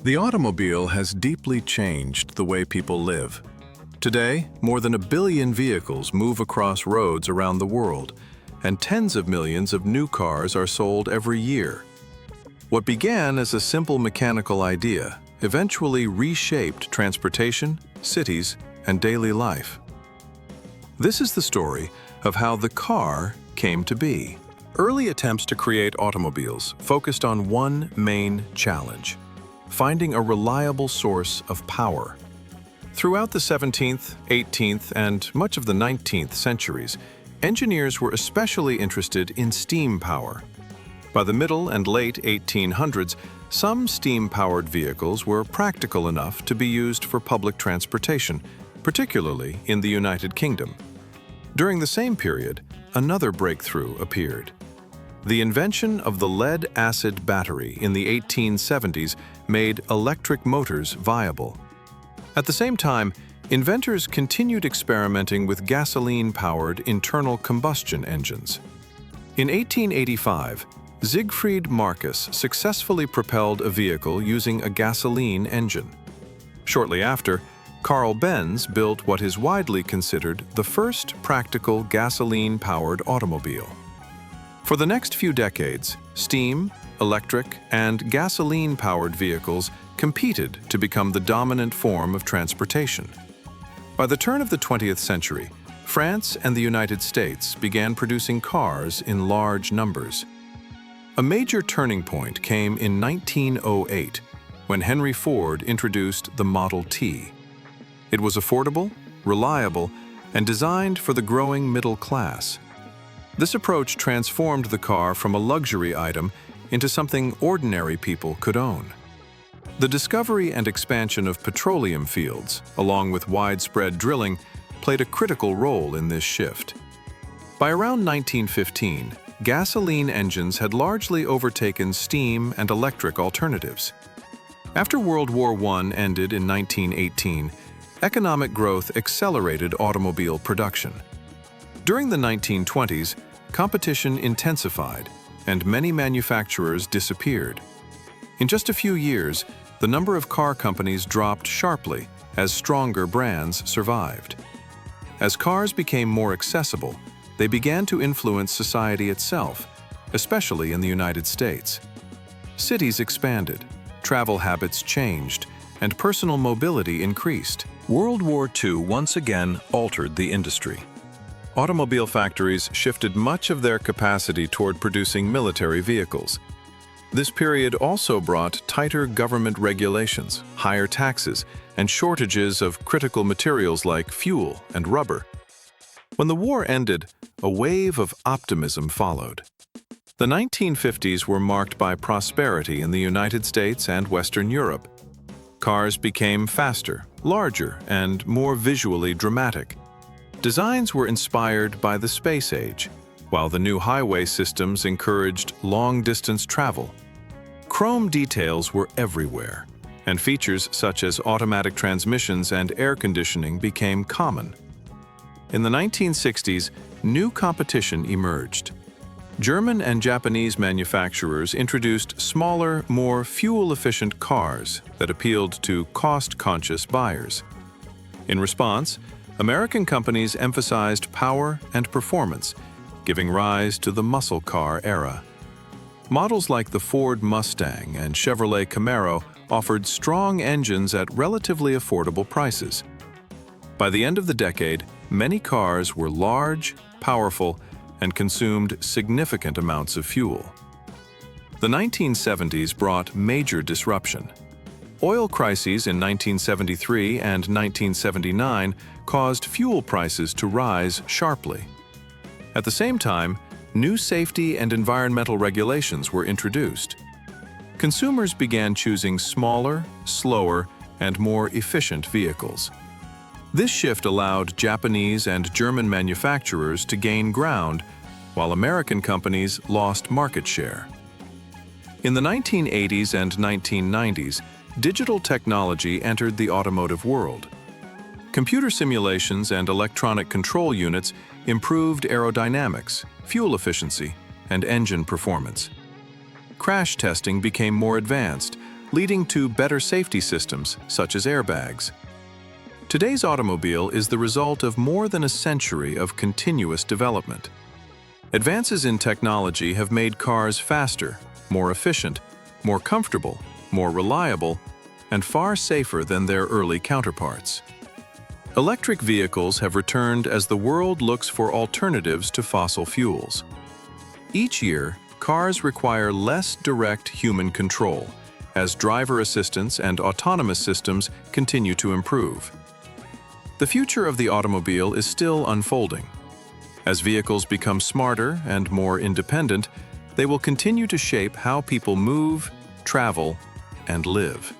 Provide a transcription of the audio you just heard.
The automobile has deeply changed the way people live. Today, more than 1 billion vehicles move across roads around the world, and tens of millions of new cars are sold every year. What began as a simple mechanical idea eventually reshaped transportation, cities, and daily life. This is the story of how the car came to be. Early attempts to create automobiles focused on one main challenge: finding a reliable source of power. Throughout the 17th, 18th, and much of the 19th centuries, engineers were especially interested in steam power. By the middle and late 1800s, some steam-powered vehicles were practical enough to be used for public transportation, particularly in the United Kingdom. During the same period, another breakthrough appeared. The invention of the lead-acid battery in the 1870s made electric motors viable. At the same time, inventors continued experimenting with gasoline-powered internal combustion engines. In 1885, Siegfried Marcus successfully propelled a vehicle using a gasoline engine. Shortly after, Carl Benz built what is widely considered the first practical gasoline-powered automobile. For the next few decades, steam, electric, and gasoline-powered vehicles competed to become the dominant form of transportation. By the turn of the 20th century, France and the United States began producing cars in large numbers. A major turning point came in 1908, when Henry Ford introduced the Model T. It was affordable, reliable, and designed for the growing middle class. This approach transformed the car from a luxury item into something ordinary people could own. The discovery and expansion of petroleum fields, along with widespread drilling, played a critical role in this shift. By around 1915, gasoline engines had largely overtaken steam and electric alternatives. After World War I ended in 1918, economic growth accelerated automobile production. During the 1920s, competition intensified, and many manufacturers disappeared. In just a few years, the number of car companies dropped sharply as stronger brands survived. As cars became more accessible, they began to influence society itself, especially in the United States. Cities expanded, travel habits changed, and personal mobility increased. World War II once again altered the industry. Automobile factories shifted much of their capacity toward producing military vehicles. This period also brought tighter government regulations, higher taxes, and shortages of critical materials like fuel and rubber. When the war ended, a wave of optimism followed. The 1950s were marked by prosperity in the United States and Western Europe. Cars became faster, larger, and more visually dramatic. Designs were inspired by the space age, while the new highway systems encouraged long-distance travel. Chrome details were everywhere, and features such as automatic transmissions and air conditioning became common. In the 1960s, new competition emerged. German and Japanese manufacturers introduced smaller, more fuel-efficient cars that appealed to cost-conscious buyers. In response, American companies emphasized power and performance, giving rise to the muscle car era. Models like the Ford Mustang and Chevrolet Camaro offered strong engines at relatively affordable prices. By the end of the decade, many cars were large, powerful, and consumed significant amounts of fuel. The 1970s brought major disruption. Oil crises in 1973 and 1979 caused fuel prices to rise sharply. At the same time, new safety and environmental regulations were introduced. Consumers began choosing smaller, slower, and more efficient vehicles. This shift allowed Japanese and German manufacturers to gain ground, while American companies lost market share. In the 1980s and 1990s, digital technology entered the automotive world. Computer simulations and electronic control units improved aerodynamics, fuel efficiency, and engine performance. Crash testing became more advanced, leading to better safety systems, such as airbags. Today's automobile is the result of more than a century of continuous development. Advances in technology have made cars faster, more efficient, more comfortable, more reliable, and far safer than their early counterparts. Electric vehicles have returned as the world looks for alternatives to fossil fuels. Each year, cars require less direct human control, as driver assistance and autonomous systems continue to improve. The future of the automobile is still unfolding. As vehicles become smarter and more independent, they will continue to shape how people move, travel, and live.